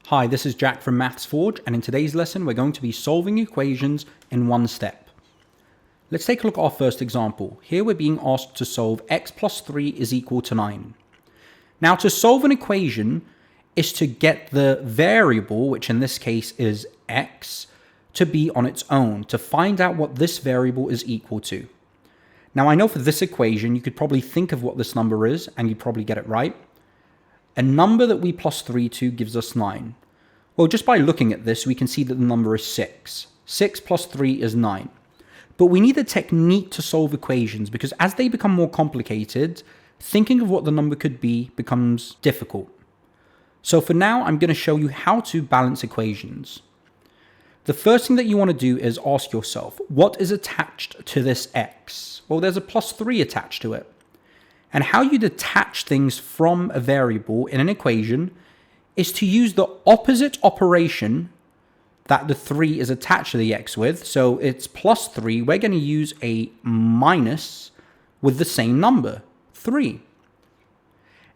Hi, this is Jack from Maths Forge, and in today's lesson we're going to be solving equations in one step. Let's take a look at our first example. Here we're being asked to solve x plus 3 is equal to 9. Now to solve an equation is to get the variable, which in this case is x, to be on its own, to find out what this variable is equal to. Now I know for this equation you could probably think of what this number is and you'd probably get it right. A number that we plus 3 to gives us 9. Well, just by looking at this, we can see that the number is 6. 6 plus 3 is 9. But we need a technique to solve equations because as they become more complicated, thinking of what the number could be becomes difficult. So for now, I'm going to show you how to balance equations. The first thing that you want to do is ask yourself, what is attached to this x? Well, there's a plus 3 attached to it. And how you detach things from a variable in an equation is to use the opposite operation that the 3 is attached to the x with. So it's plus 3. We're going to use a minus with the same number, 3.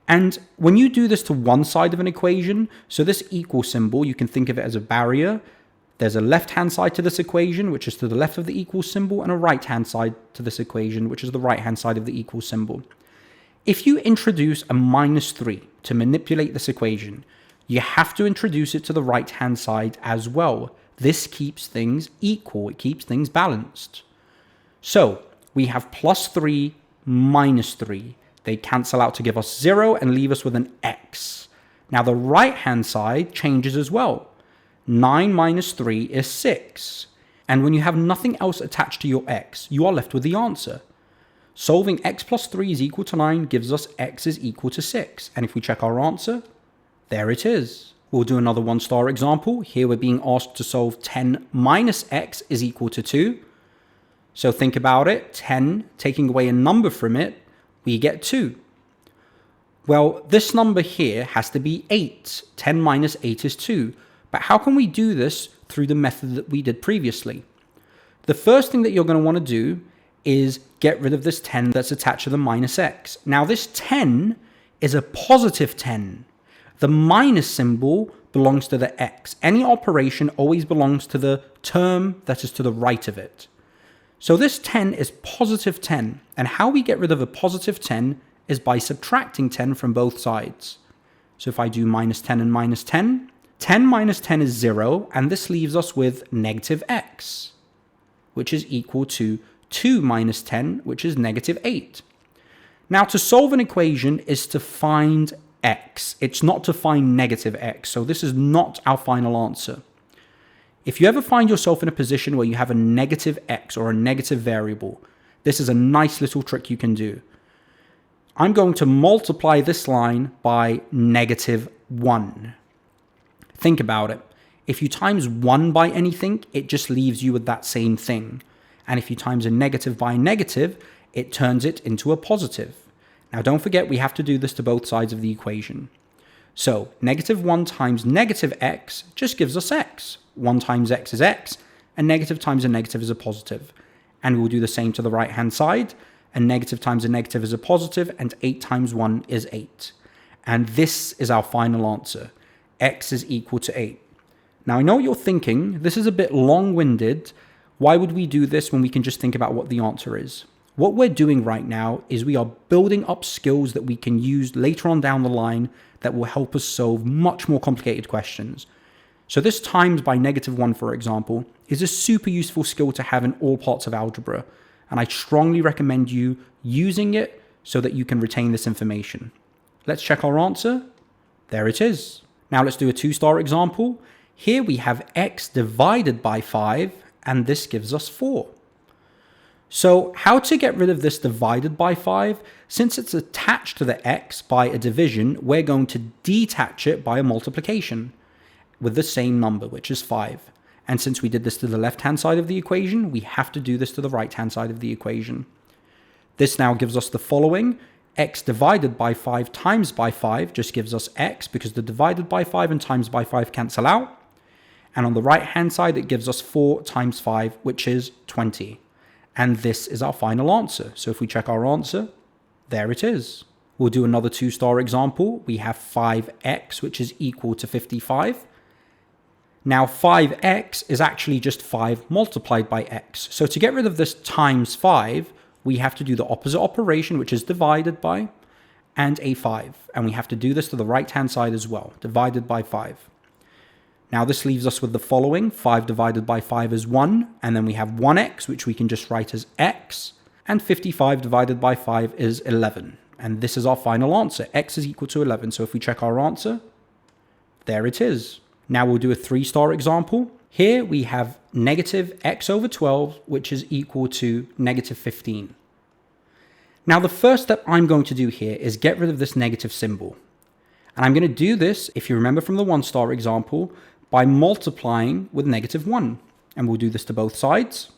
And when you do this to one side of an equation, so this equal symbol, you can think of it as a barrier. There's a left-hand side to this equation, which is to the left of the equal symbol, and a right-hand side to this equation, which is the right-hand side of the equal symbol. If you introduce a minus 3 to manipulate this equation, you have to introduce it to the right-hand side as well. This keeps things equal. It keeps things balanced. So we have plus 3 minus 3. They cancel out to give us 0 and leave us with an x. Now the right-hand side changes as well. 9 minus 3 is 6. And when you have nothing else attached to your x, you are left with the answer. Solving x plus 3 is equal to 9 gives us x is equal to 6. And if we check our answer, there it is. We'll do another one-star example. Here we're being asked to solve 10 minus x is equal to 2. So think about it. 10, taking away a number from it, we get 2. Well, this number here has to be 8. 10 minus 8 is 2. But how can we do this through the method that we did previously? The first thing that you're going to want to do is get rid of this 10 that's attached to the minus x. Now this 10 is a positive 10. The minus symbol belongs to the x. Any operation always belongs to the term that is to the right of it. So this 10 is positive 10. And how we get rid of a positive 10 is by subtracting 10 from both sides. So if I do minus 10 and minus 10, 10 minus 10 is 0, and this leaves us with negative x, which is equal to 2 minus 10, which is negative 8. Now, to solve an equation is to find x. It's not to find negative x, so this is not our final answer. If you ever find yourself in a position where you have a negative x or a negative variable, this is a nice little trick you can do. I'm going to multiply this line by negative 1. Think about it. If you times 1 by anything, it just leaves you with that same thing. And if you times a negative by a negative, it turns it into a positive. Now don't forget, we have to do this to both sides of the equation. So negative 1 times negative x just gives us x. 1 times x is x, and negative times a negative is a positive. And we'll do the same to the right-hand side. A negative times a negative is a positive, and 8 times 1 is 8. And this is our final answer. X is equal to 8. Now I know what you're thinking, this is a bit long-winded. Why would we do this when we can just think about what the answer is? What we're doing right now is we are building up skills that we can use later on down the line that will help us solve much more complicated questions. So this times by negative 1, for example, is a super useful skill to have in all parts of algebra. And I strongly recommend you using it so that you can retain this information. Let's check our answer. There it is. Now let's do a 2-star example. Here we have x divided by 5, and this gives us 4. So how to get rid of this divided by 5? Since it's attached to the x by a division, we're going to detach it by a multiplication with the same number, which is 5. And since we did this to the left-hand side of the equation, we have to do this to the right-hand side of the equation. This now gives us the following. X divided by 5 times by 5 just gives us x because the divided by 5 and times by 5 cancel out. And on the right-hand side, it gives us 4 times 5, which is 20. And this is our final answer. So if we check our answer, there it is. We'll do another 2-star example. We have 5x, which is equal to 55. Now 5x is actually just 5 multiplied by x. So to get rid of this times 5, we have to do the opposite operation, which is divided by, and a 5. And we have to do this to the right-hand side as well, divided by 5. Now this leaves us with the following. 5 divided by 5 is 1, and then we have 1x, which we can just write as x, and 55 divided by 5 is 11. And this is our final answer. X is equal to 11. So if we check our answer, there it is. Now we'll do a 3-star example. Here we have negative x over 12, which is equal to negative 15. Now the first step I'm going to do here is get rid of this negative symbol. And I'm going to do this, if you remember from the 1-star example, by multiplying with negative 1. And we'll do this to both sides.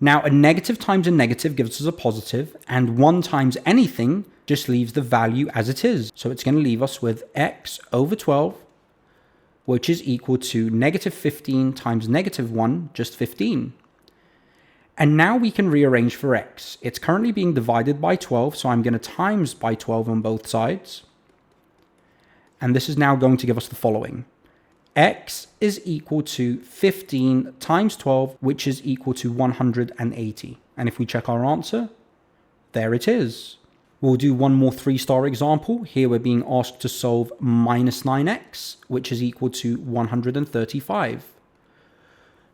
Now a negative times a negative gives us a positive, and 1 times anything just leaves the value as it is. So it's going to leave us with x over 12, which is equal to negative 15 times negative 1, just 15. And now we can rearrange for x. It's currently being divided by 12, so I'm going to times by 12 on both sides. And this is now going to give us the following. X is equal to 15 times 12, which is equal to 180. And if we check our answer, there it is. We'll do one more 3-star example. Here we're being asked to solve minus 9x, which is equal to 135.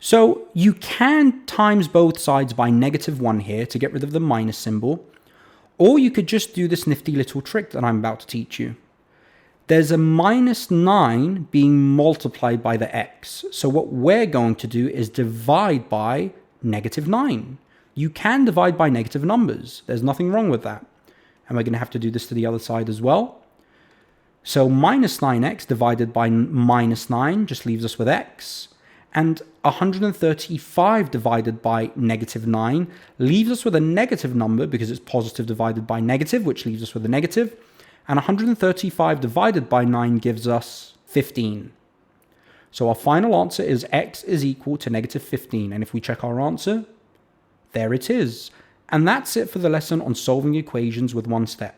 So you can times both sides by negative 1 here to get rid of the minus symbol, or you could just do this nifty little trick that I'm about to teach you. There's a minus 9 being multiplied by the x. So what we're going to do is divide by negative 9. You can divide by negative numbers. There's nothing wrong with that. And we're going to have to do this to the other side as well. So minus 9x divided by minus 9 just leaves us with x. And 135 divided by negative 9 leaves us with a negative number because it's positive divided by negative, which leaves us with a negative. And 135 divided by 9 gives us 15. So our final answer is x is equal to negative 15. And if we check our answer, there it is. And that's it for the lesson on solving equations with one step.